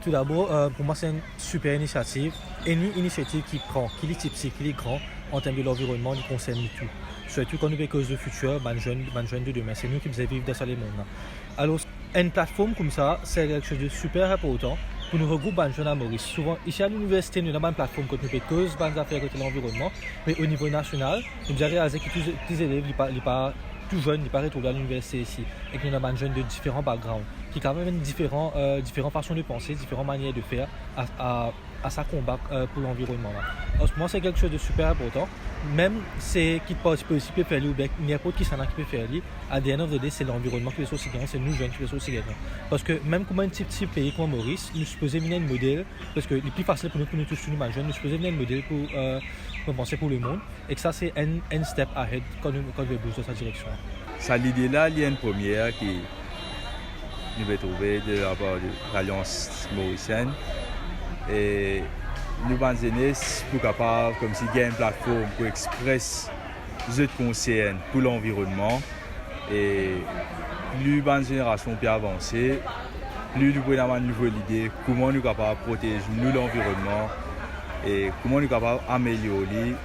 Tout d'abord, pour moi, c'est une super initiative. Une initiative qui est typique, qui est grand en termes de l'environnement, qui concerne tout. Surtout quand nous parlons cause du futur, les jeunes de demain, c'est nous qui devons vivre dans ce monde. Alors, une plateforme comme ça, c'est quelque chose de super important pour nous regrouper les jeunes à Maurice. Souvent, ici à l'université, nous avons une plateforme qui nous fait cause des affaires côté l'environnement, mais au niveau national, nous avons réalisé que tous les élèves ne sont pas tout jeunes, ils ne sont pas retrouvés à l'université ici, et que nous avons des jeunes de différents backgrounds, qui ont quand même différentes façons de penser, différentes manières de faire à sa combat pour l'environnement. En ce moment, c'est quelque chose de super important. Même c'est qui peut aussi faire ou bien n'importe qui s'en a qui peut faire à the end of the day, c'est l'environnement qui est aussi gagnant, c'est nous jeunes qui est aussi gagnant. Parce que même comme un petit pays comme Maurice, nous supposons venir un modèle, parce que le plus facile pour nous tous nous jeunes, nous supposons venir un modèle pour penser pour le monde, et que ça c'est un step ahead quand nous bouger dans cette direction. Ça l'idée là, il y a une première qui nous va trouver de la part de l'Alliance mauricienne. Et nous avons pour capable comme si une plateforme pour express les conseils pour l'environnement et plus bonne génération plus avancée, plus nous pouvons avoir une nouvelle idée comment nous sommes capables de protéger l'environnement et comment nous sommes capables d'améliorer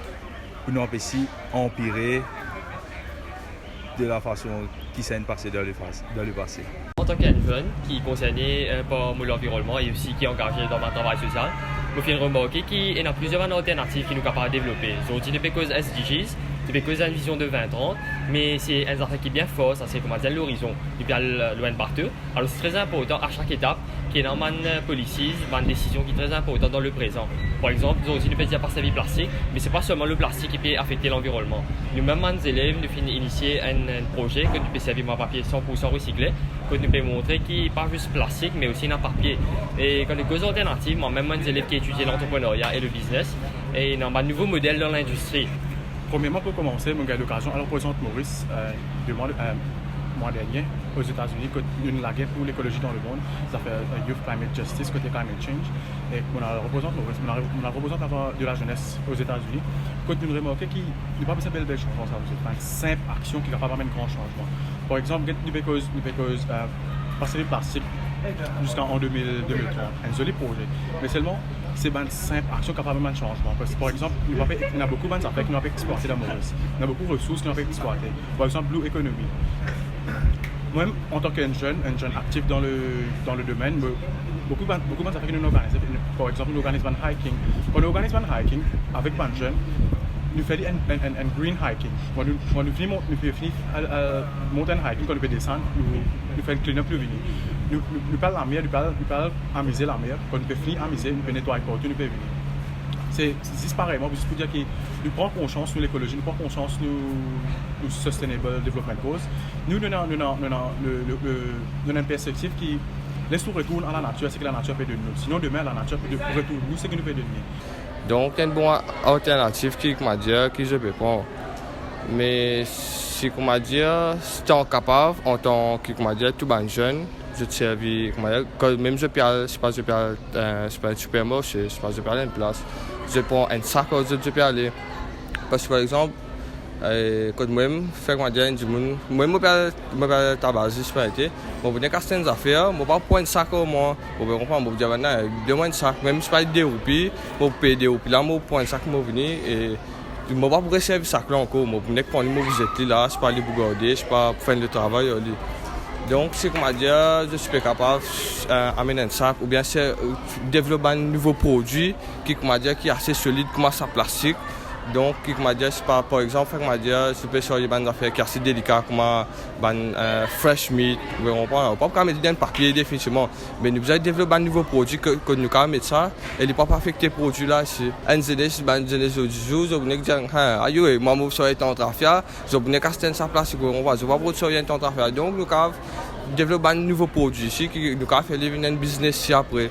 pour nous empêcher d'empirer de la façon qui s'est passée dans le passé. En tant qu'un jeune qui est concerné par l'environnement et aussi qui est engagé dans un travail social, je fais remarquer qu'il y a plusieurs alternatives qui nous sont capables de développer. Aujourd'hui, nous avons des SDGs, nous avons une vision de 2030, mais c'est un affaire qui est bien fort, ça c'est comment dire l'horizon, depuis loin de partout. Alors c'est très important à chaque étape qu'il y ait une policy, une décision qui est très importante dans le présent. Par exemple, aujourd'hui, nous pouvons dire par sa vie plastique, mais ce n'est pas seulement le plastique qui peut affecter l'environnement. Nous-mêmes, les élèves, nous finissons initier un projet que nous pouvons servir en papier 100% recyclé, que nous pouvons montrer qu'il n'est pas juste plastique, mais aussi un papier. Et quand les causes alternatives, moi-même, les élèves qui étudient l'entrepreneuriat et le business, et nous avons un nouveau modèle dans l'industrie. Premièrement, pour commencer, j'ai eu l'occasion à la présidente Maurice mois dernier aux États-Unis, une la guerre pour l'écologie dans le monde, ça fait Youth Climate Justice, côté Climate Change. Et on a représente Maurice, on a représente de la jeunesse aux États-Unis. Quand nous remarquons qu'il n'y a pas besoin de belles changements, c'est une simple action qui est capable d'amener un grand changement. Par exemple, nous avons passer les plastiques jusqu'en 2030, un joli projet. Mais seulement, c'est une simple action capable de changement. Parce que, par exemple, il y a beaucoup d'affaires qui n'ont pas exploité dans Maurice. Il y a beaucoup de ressources qui n'ont pas exploité. Par exemple, Blue Economy. Moi-même, en tant qu'un jeune actif dans le domaine, beaucoup d'affaires que nous organisons. Par exemple, nous organisons un hiking. Quand nous organisons un hiking avec des jeunes, nous faisons un green hiking. Quand nous finissons monter un hiking, quand nous descendre, nous faisons un clean-up le venir. Nous parlons de la mer, nous parlons amuser la mer. Quand nous finissons amuser, nous nettoyer partout, nous venir. C'est pareillement, juste pour dire que nous prenons conscience de l'écologie, nous prenons conscience de Sustainable Development Goals. Nous avons une perspective qui laisse nous retourner à la nature, c'est que la nature peut de nous. Sinon, demain, la nature peut retourner nous, c'est que nous peut devenir. Donc, une bonne alternative qui je peux prendre. Mais si, si tu es capable, en tant que tout bon jeune, je te servis, même je peux un supermarché, je peux aller une place, je prends un sac, je peux aller. Parce que par exemple, quand moi-même, moi je peux tabaser, je peux aller. Je peux casser des affaires, je peux pas prendre un sac, moi, je peux comprendre, je peux dire, donne-moi un sac, même si je peux des roupies, je peux payer des roupies, là, je prends un sac, je peux venir et je ne peux pas pour servir ça là encore, je peux prendre une visite là, je peux aller pour garder, je peux faire le travail. Donc, c'est comme dire, je suis capable d'amener un sac ou bien c'est développer un nouveau produit qui est assez solide, comme ça plastique. Donc, c'est pas, par exemple, je peux faire des affaires qui sont assez délicates, comme fresh meat. On ne peut pas mettre dans le papier définitivement, mais nous devons développer un nouveau produit que nous pouvons mettre ça et il ne peut pas affecter le produit là. Un jeunesse du jour, je vais dire, aïe, moi, je suis en train de faire, je vais casser ça plastique, je ne vais pas produire en train de faire. Donc, nous devons développer un nouveau produit ici, nous devons faire un business ici après.